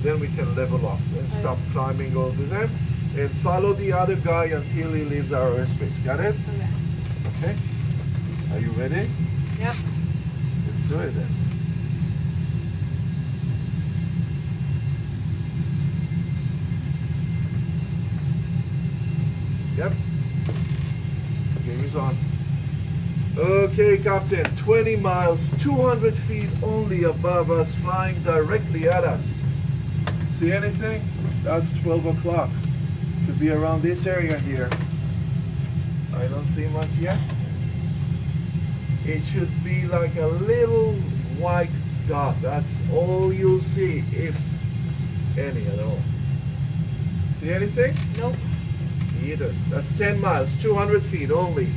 then we can level off and stop climbing over them and follow the other guy until he leaves our airspace. Got it? Okay. Okay. Are you ready? Yep. Let's do it then. Yep. Game is on. Okay, Captain. 20 miles, 200 feet only above us, flying directly at us. See anything? That's 12 o'clock. Should be around this area here. I don't see much yet. It should be like a little white dot. That's all you'll see, if any at all. See anything? Nope. Either. That's 10 miles, 200 feet only.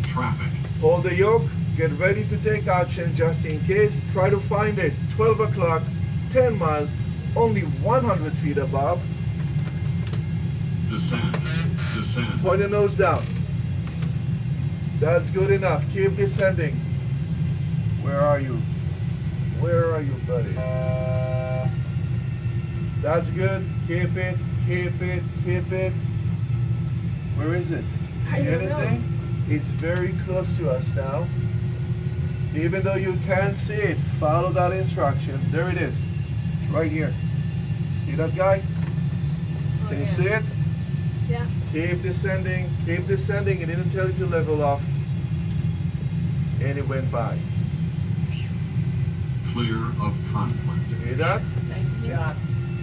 Traffic. Hold the yoke, get ready to take action just in case. Try to find it. 12 o'clock, 10 miles, only 100 feet above. Descend. Point the nose down. That's good enough. Keep descending. Where are you? Where are you, buddy? That's good. Keep it, keep it, keep it. Where is it? I See don't know. anything? It's very close to us now. Even though you can't see it, follow that instruction. There it is. Right here. See that guy? Oh, Can you yeah. see it? Yeah. Keep descending, keep descending. It didn't tell you to level off. And it went by. Clear of conflict. You hear that? Nice job.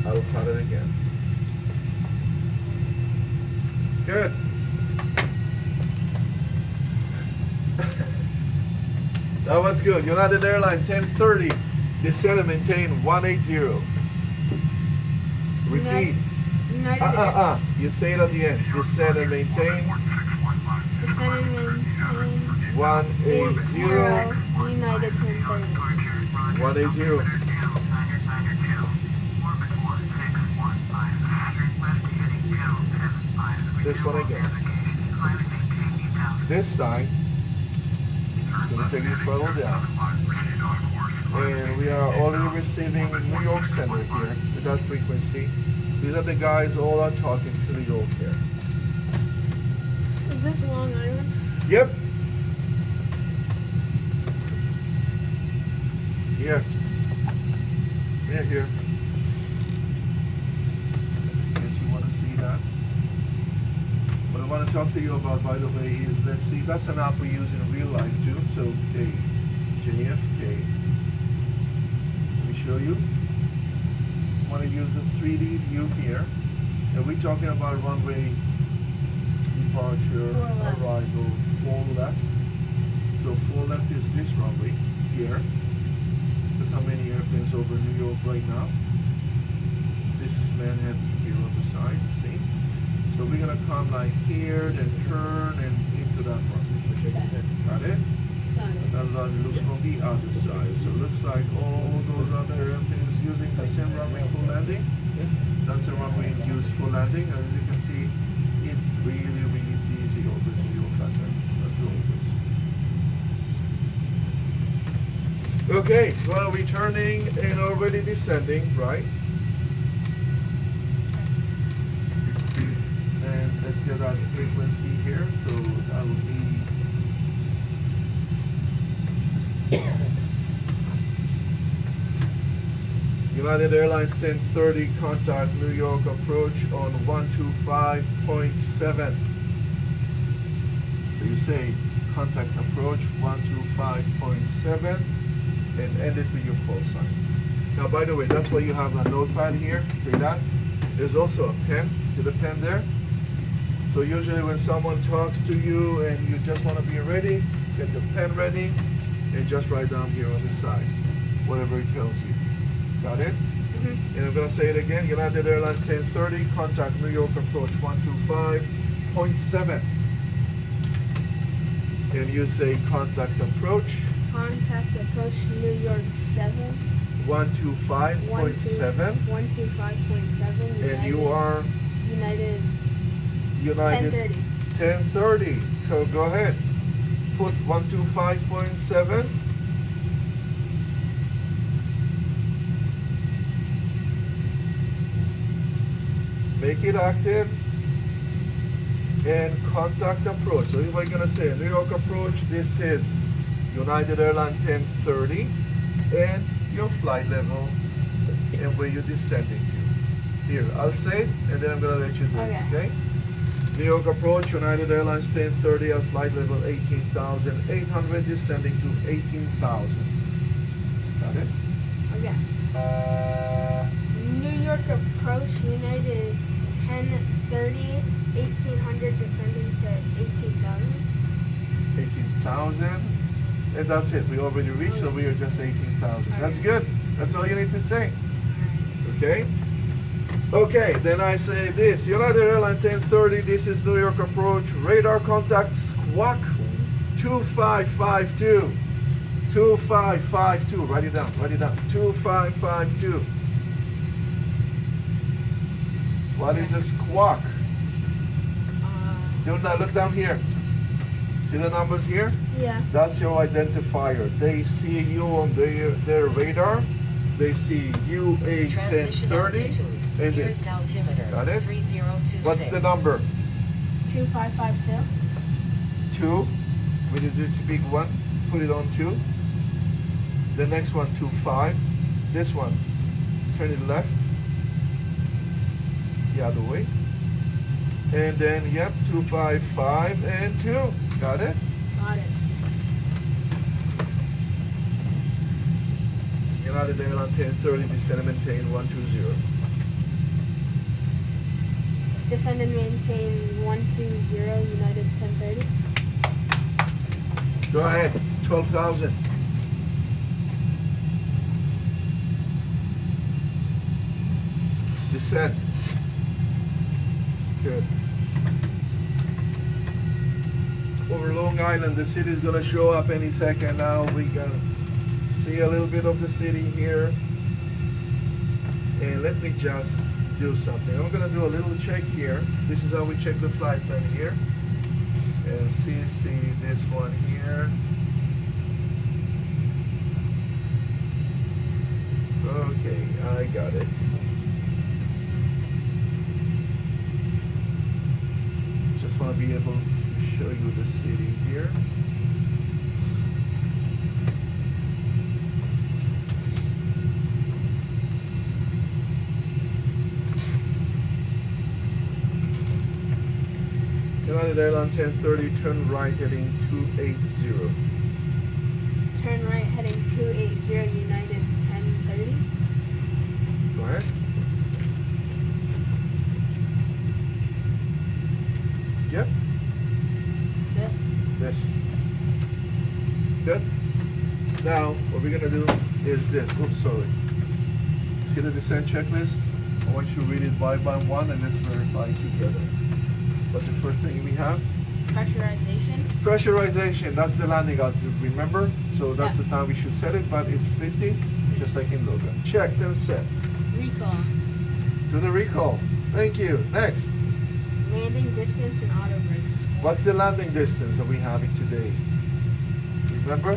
I'll cut it again. Good. That was good. United Airlines 1030. Descend and maintain 180. Repeat. United You say it at the end. Descend and maintain Descend and maintain 180. United 1030. 180. This one again. This time, it's going to take the throttle down. And we are already receiving New York Center here with that frequency. These are the guys all are talking to New York here. Is this Long Island? Yep. Here. Here. Guess you want to see that. What I want to talk to you about, by the way, is, let's see, that's an app we use in real life too. So, K, JFK. Let me show you. I want to use a 3D view here. And we're talking about runway departure, arrival, 4 left. So 4 left is this runway here. Look how many airplanes over New York right now. This is Manhattan here on the side, see? So we're gonna come like here, then turn and into that runway. Got it? And then looks from the other side. So it looks like all those other airplanes using the same runway for landing. That's the runway used for landing. As you can see, it's really, really easy over New York. That's all it is. Okay, well, returning and already descending, right? And let's get our frequency here. So that will be United Airlines 1030, contact New York approach on 125.7. So you say contact approach 125.7 and end it with your call sign. Now, by the way, that's why you have a notepad here. See that? There's also a pen. See the pen there? So usually when someone talks to you and you just want to be ready, get the pen ready and just write down here on the side whatever it tells you. Got it? Mm-hmm. And I'm going to say it again. United Airlines 1030, contact New York approach 125.7. And you say contact approach. Contact approach New York 7. 125.7. 125.7. And you are United 1030. 1030. So go ahead. Put 125.7. make it active, and contact approach. So we're gonna say New York approach, this is United Airlines 1030, and your flight level and where you're descending to. Here, I'll say it, and then I'm gonna let you do it, okay? New York approach, United Airlines 1030 at flight level 18,800, descending to 18,000. Got it? Okay. New York approach, United 1030, 1800, descending to 18,000. 18,000, and that's it. We already reached, so we are just 18,000. That's good. That's all you need to say. Okay? Okay, then I say this. United Airlines 1030, this is New York approach. Radar contact squawk 2552. 2552. Write it down. Write it down. 2552. What is a squawk? Do not look down here. See the numbers here? Yeah. That's your identifier. They see you on their radar. They see UA 1030 and this. Got it? What's the number? 2552. 2. We need to speak 1. Put it on 2. The next one 25. This one. Turn it left. The other way. And then, yep, 255 and 2. Got it? Got it. United Airlines 1030, descend and maintain 120. Descend and maintain 120, United 1030. Go ahead, 12,000. Descend. Good. Over Long Island, the city is going to show up any second now. We can see a little bit of the city here. And let me just do something. I'm going to do a little check here. This is how we check the flight plan here. And see this one here. Okay, I got it. Just want to be able to show you the city here. United Airlines 1030, turn right heading 280. Turn right heading 280, United 1030. Go ahead. Yep. That's it. This. Good. Now, what we're gonna do is this. Oops, sorry. See the descent checklist? I want you to read it one by one and let's verify together. What's the first thing we have? Pressurization. Pressurization, that's the landing altitude, remember? So that's the time we should set it, but it's 50, just like in Logan. Checked and set. Recall. Do the recall. Thank you. Next. Landing distance and auto brakes. What's the landing distance that we have it today? Remember?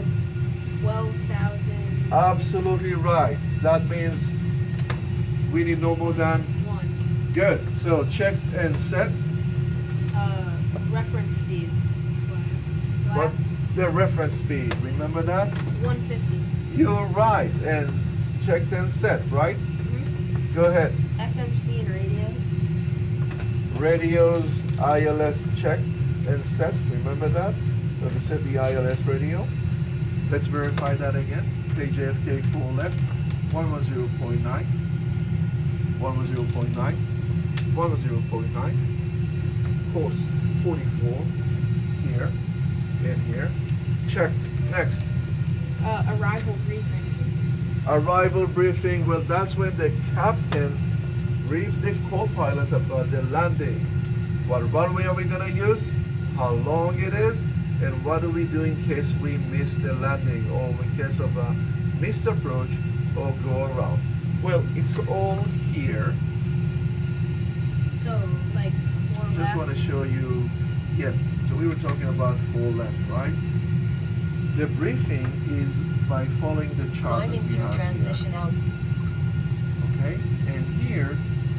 12,000. Absolutely right. That means we need no more than 1. good. So checked and set. Reference speeds. What the reference speed? Remember that? 150. You're right. And checked and set, right? Mm-hmm. Go ahead. FMC and Radios, radios. ILS checked and set. Remember that? So we set the ILS radio. Let's verify that again. Page AFK full left. 110.9. 110.9. 110.9. Course 44. Here and here. Checked. Next. Arrival briefing. Arrival briefing. Well, that's when the captain briefed the co-pilot about the landing. What runway are we going to use? How long it is? And what do we do in case we miss the landing or in case of a missed approach or go around? Well, it's all here. So, like, 4 Just left. want to show you. Yeah, so we were talking about 4 left, right? The briefing is by following the chart that we have here. transition out. Okay, and here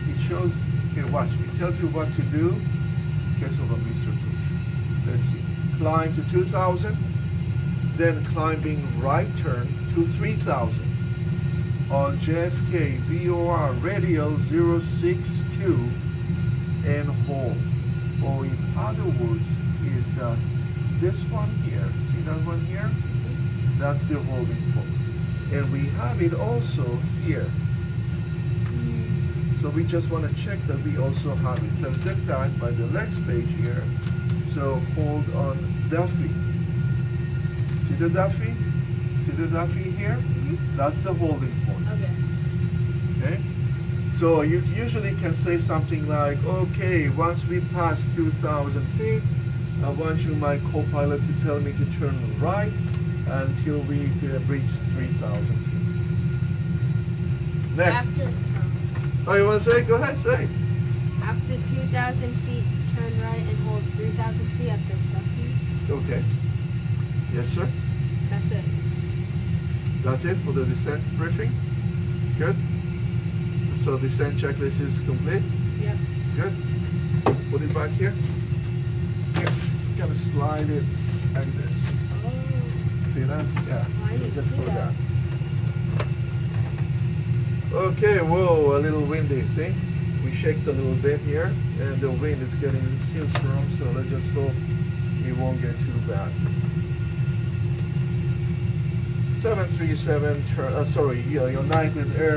it shows Okay, watch. It tells you what to do. Get over Mr. Bush. Let's see. Climb to 2,000. Then climbing right turn to 3,000. On JFK VOR radial 062 and hold. Or in other words, is that this one here, see that one here? That's the holding point. And we have it also here. So we just want to check that we also have it. So check that by the next page here. So hold on Duffy. See the Duffy? See the Duffy here? Mm-hmm. That's the holding point. Okay. Okay? So you usually can say something like, okay, once we pass 2,000 feet, I want you, my co-pilot, to tell me to turn right until we reach 3,000 feet. Next. After, Oh, you want to say? Go ahead, say. after 2,000 feet, turn right and hold 3,000 feet after Duffy. Okay. Yes, sir. That's it. That's it for the descent briefing. Good. So descent checklist is complete. Yep. Good. Put it back here. Here. Gotta slide it like this. Oh. See that? Yeah. Oh, I didn't Just see for that. that. Okay, whoa, a little windy, see? We shake a little bit here, and the wind is getting still strong, so let's just hope it won't get too bad. 737, sorry, your United Air.